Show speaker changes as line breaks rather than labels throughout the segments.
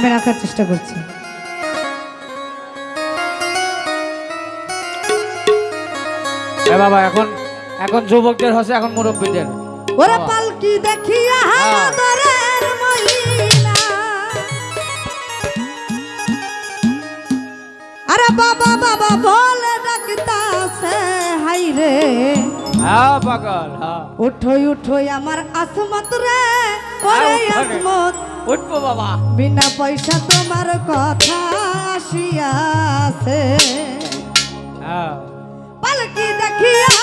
রাখার চেষ্টা করছি।
বাবা এখন এখন যুবকদের হচ্ছে, এখন মুরব্বীদের।
ওরে পালকি দেখিয়া আদরের মহিলা, আরে বাবা বাবা বলে ডাকতাছে হাইরে।
হ্যাঁ পাগল, হ্যাঁ
উঠোই উঠোই আমার আসমত রে, ওরে আসমত
উঠবো বাবা।
বিনা পয়সা তোমার কথা আসিয়াছে।
হ্যাঁ
পালকি দেখিয়া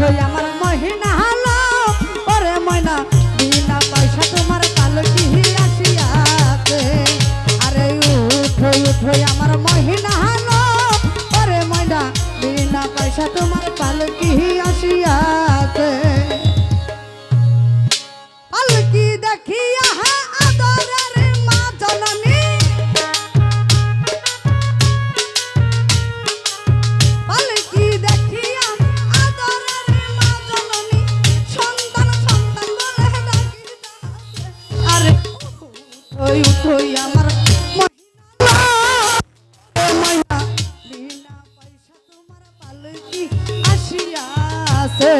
উঠোই আমার মহিনা হালো ওরে ময়না বিনা পয়সা তোমার পালকি আসিয়াছে আরে উঠোই উঠোই আমার মহিনা হালো ওরে ময়না বিনা পয়সা তোমার পালকি আসিয়াছে পালকি দেখিয়া আদরের মা জননী পালকি দেখিয়া আদরের মা জননী সন্তান সন্তান বলে ডাকিতাছে আরে উঠোই উঠোই আমার মহিনা বিনা পয়সা তোমার পালকি আসিয়াছে